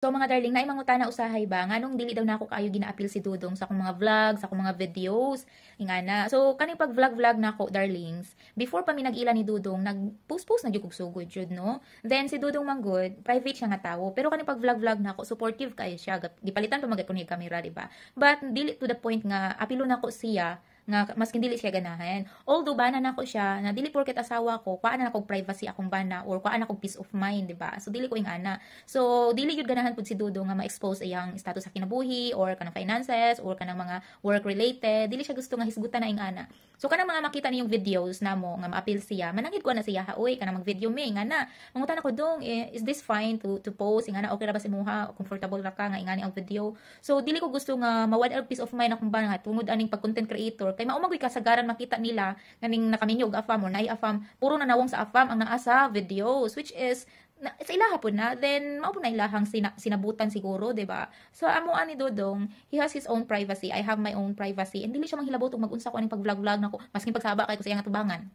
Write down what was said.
So mga darling, naay mangutana usahay ba nganong dili daw nako kaayo gina-appeal si Dudong sa akong mga vlogs, sa akong mga videos, ingana. So kaning pag vlog nako, darlings, before pa mi nag-ila ni Dudong, nag-post na jud kog sugod jud no. Then si Dudong manggod, private siya nga tawo, pero kaning pag vlog nako, supportive kayo siya. Gipalitan pa magay ko ni camera, di ba? But dili to the point nga apilo nako siya nga mas dili siya ganahan. Although bana nako siya na dili porket asawa ko, kuan na akong privacy akong bana or kuan na akong peace of mind, di ba? So dili ko ing ana. So dili gyud ganahan pud si Dudo nga ma-expose iyang status sa kinabuhi or kanang finances or kanang mga work related. Dili siya gusto nga hisgutan na ing ana. So kanang mga makita niyong videos namo nga ma-appeal siya, manangid ko na siya ha, uy kanang mag-video mi nga na. Mangutan ako dong, is this fine to post nga na, okay ra ba si muha, comfortable ra ka nga ingani ang video. So dili ko gusto nga mawad ang peace of mind akong bana tungod aning pag content creator kay maumagoy kasagaran makita nila nganing nakaminyo og afam or naay afam, puro na nawong sa afam ang naa sa videos, which is sa ilaha po na, then mao po na ilahang sinabutan siguro, 'di ba? So amo ani Dodong, he has his own privacy, I have my own privacy, and dili siya manghilabot og mag-unsa ko aning pag-vlog nako, maskin pagsaba kay ko sa iyang atubangan.